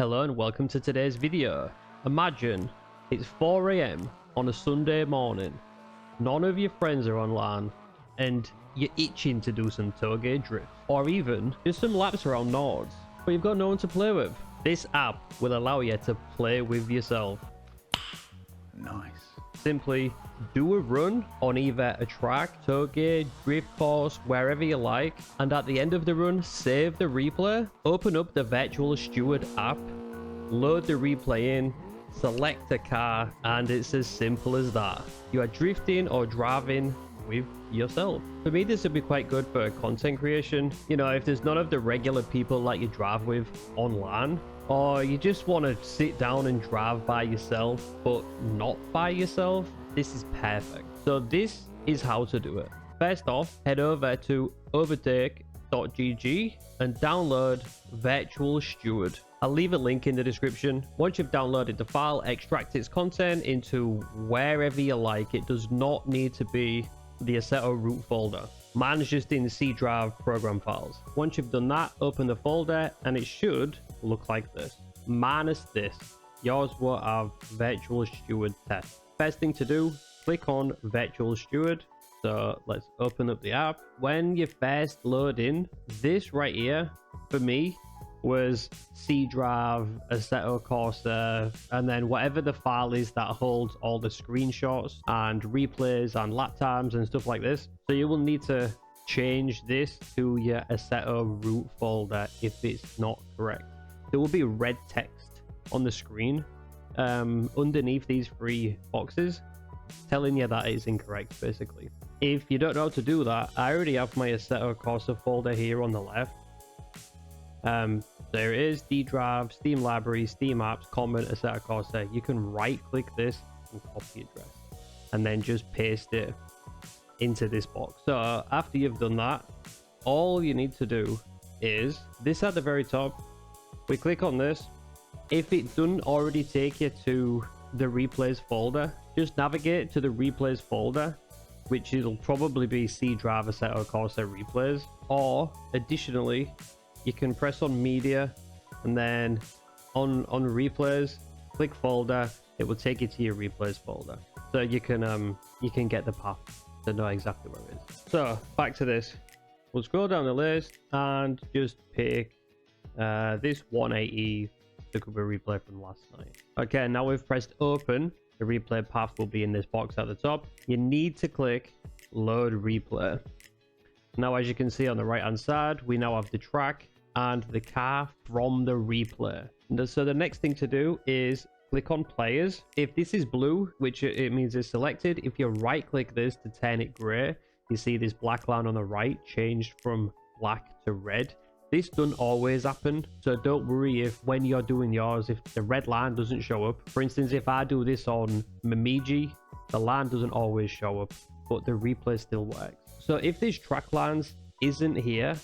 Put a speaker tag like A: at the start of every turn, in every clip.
A: Hello and welcome to today's video. Imagine it's 4 AM on a Sunday morning, none of your friends are online, and you're itching to do some toge drift, or even just some laps around Nords, but you've got no one to play with. This app will allow you to play with yourself.
B: Nice.
A: Simply do a run on either a track, toge, drift course, wherever you like, and at the end of the run, save the replay, open up the virtual Steward app, load the replay in, select a car, and it's as simple as that. You are drifting or driving with yourself. For me, this would be quite good for content creation. You know, if there's none of the regular people that you drive with online, or you just want to sit down and drive by yourself but not by yourself, this is perfect. So this is how to do it. First off, head over to overtake.gg and download Virtual Steward. I'll leave a link in the description. Once you've downloaded the file, extract its content into wherever you like. It does not need to be the Assetto root folder. Mine's just in C drive program files. Once you've done that, open the folder and it should look like this. Minus this, yours will have Virtual Steward test. First thing to do, click on Virtual Steward. So let's open up the app. When you first load in, this right here for me was C drive, Assetto Corsa, and then whatever the file is that holds all the screenshots and replays and lap times and stuff like this. So you will need to change this to your Assetto root folder if it's not correct. There will be red text on the screen underneath these three boxes telling you that it's incorrect, basically. If you don't know how to do that, I already have my Assetto Corsa folder here on the left. There it is, D drive, Steam library, Steam apps, comment, Assetto Corsa. You can right click this and copy address and then just paste it into this box. So after you've done that, all you need to do is this at the very top. We click on this. If it doesn't already take you to the replays folder, just navigate to the replays folder, which will probably be C drive Assetto Corsa replays, or additionally you can press on media and then on replays, click folder, it will take you to your replays folder. So you can get the path to know exactly where it is. So back to this. We'll scroll down the list and just pick this 180 Super replay from last night. Okay, now we've pressed open. The replay path will be in this box at the top. You need to click load replay. Now, as you can see on the right hand side, we now have the track and the car from the replay. So the next thing to do is click on players. If this is blue, which it means it's selected, if you right click this to turn it gray, you see this black line on the right changed from black to red. This doesn't always happen, so don't worry if when you're doing yours, if the red line doesn't show up. For instance, if I do this on Mamiji, the line doesn't always show up, but the replay still works. So if this track lines isn't here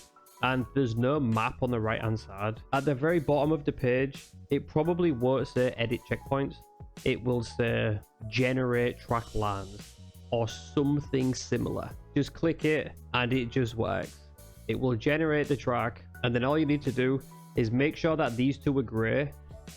A: and there's no map on the right hand side, at the very bottom of the page, it probably won't say edit checkpoints. It will say generate track lines or something similar. Just click it and it just works. It will generate the track, and then all you need to do is make sure that these two are gray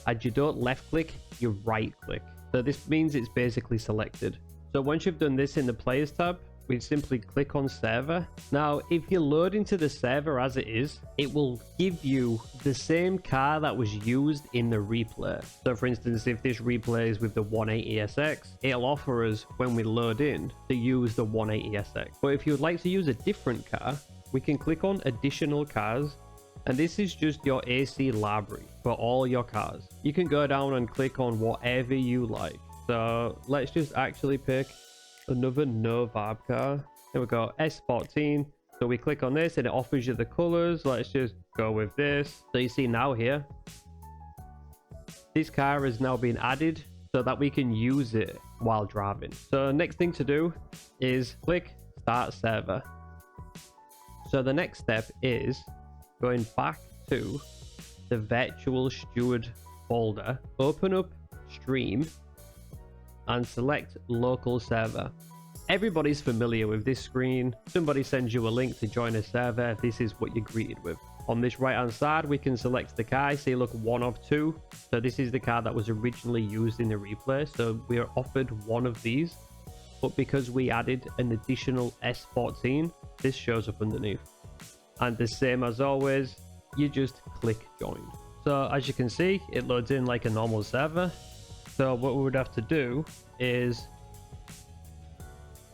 A: and you don't left click, you right click. So this means it's basically selected. So once you've done this in the players tab, we simply click on server. Now, if you load into the server as it is, it will give you the same car that was used in the replay. So for instance, if this replay is with the 180SX, it'll offer us when we load in to use the 180SX. But if you would like to use a different car, we can click on additional cars, and this is just your AC library for all your cars. You can go down and click on whatever you like. So let's just actually pick another no vibe car. There we go, S14. So we click on this and it offers you the colors. Let's just go with this. So you see now here, this car is now being added so that we can use it while driving. So next thing to do is click start server. So the next step is going back to the Virtual Steward folder, open up Stream and select local server. Everybody's familiar with this screen. Somebody sends you a link to join a server. This is what you're greeted with. On this right hand side, we can select the car. See, look, 1 of 2. So this is the car that was originally used in the replay. So we are offered one of these, but because we added an additional S14, this shows up underneath. And the same as always, you just click join. So as you can see, it loads in like a normal server. So what we would have to do is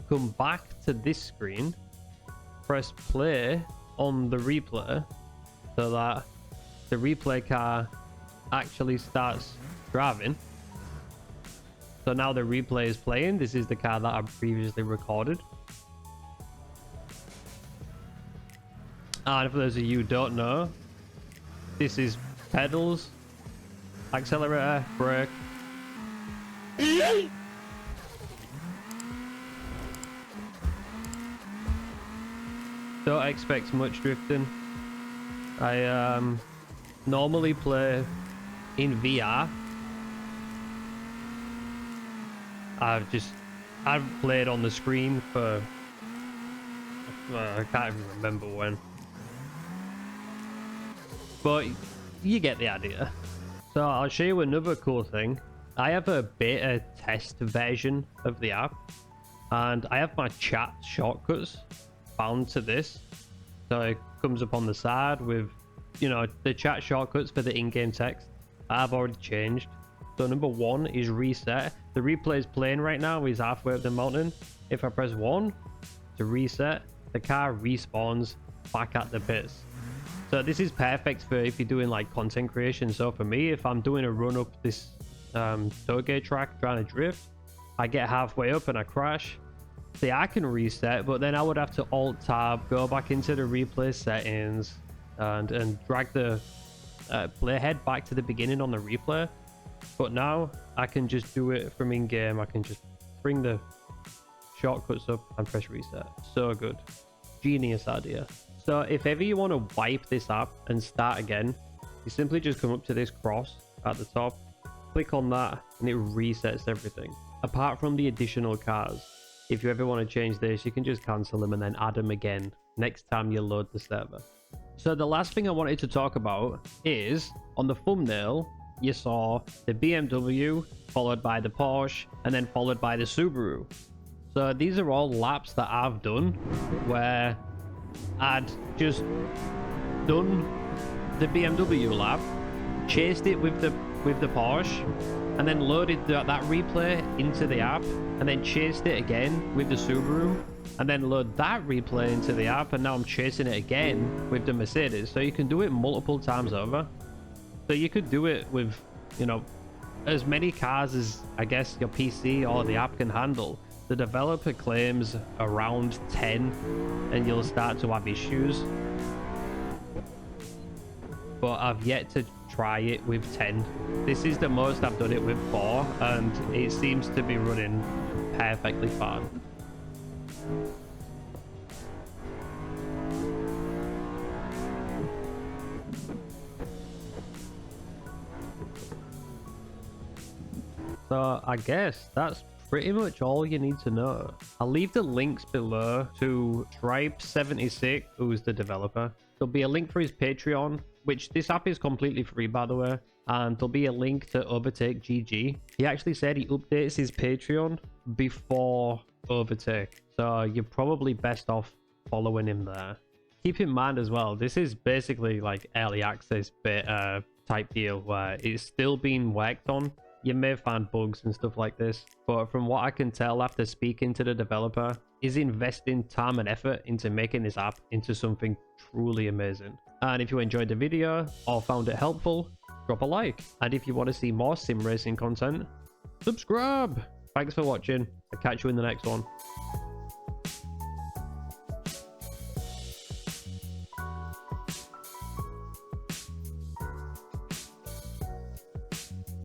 A: come back to this screen, press play on the replay so that the replay car actually starts driving. So now the replay is playing. This is the car that I previously recorded. And for those of you who don't know, this is pedals, accelerator, brake. Don't expect much drifting. I normally play in VR. I've played on the screen for I can't even remember when, but you get the idea. So I'll show you another cool thing. I have a beta test version of the app, and I have my chat shortcuts bound to this. So it comes up on the side with, you know, the chat shortcuts for the in-game text. I've already changed. So number 1 is reset. The replay is playing right now. He's halfway up the mountain. If I press 1 to reset, the car respawns back at the pits. So this is perfect for if you're doing like content creation. So for me, if I'm doing a run up this toge track trying to drift, I get halfway up and I crash. See, I can reset, but then I would have to alt tab, go back into the replay settings and drag the playhead back to the beginning on the replay. But now I can just do it from in game. I can just bring the shortcuts up and press reset. So good. Genius idea. So if ever you want to wipe this app and start again, you simply just come up to this cross at the top, click on that, and it resets everything. Apart from the additional cars, if you ever want to change this, you can just cancel them and then add them again next time you load the server. So the last thing I wanted to talk about is, on the thumbnail, you saw the BMW, followed by the Porsche, and then followed by the Subaru. So these are all laps that I've done where I'd just done the BMW lap, chased it with the Porsche, and then loaded that replay into the app, and then chased it again with the Subaru, and then load that replay into the app, and now I'm chasing it again with the Mercedes. So you can do it multiple times over. So you could do it with, you know, as many cars as I guess your PC or the app can handle. The developer claims around 10, and you'll start to have issues. But I've yet to try it with 10. This is the most I've done it with 4, and it seems to be running perfectly fine. So I guess that's pretty much all you need to know. I'll leave the links below to Stripe76, who's the developer. There'll be a link for his Patreon, which this app is completely free, by the way. And there'll be a link to Overtake GG. He actually said he updates his Patreon before Overtake, so you're probably best off following him there. Keep in mind as well, this is basically like early access beta type deal where it's still being worked on. You may find bugs and stuff like this, but from what I can tell after speaking to the developer, is investing time and effort into making this app into something truly amazing. And if you enjoyed the video or found it helpful, drop a like. And if you want to see more sim racing content, subscribe. Thanks for watching. I'll catch you in the next one.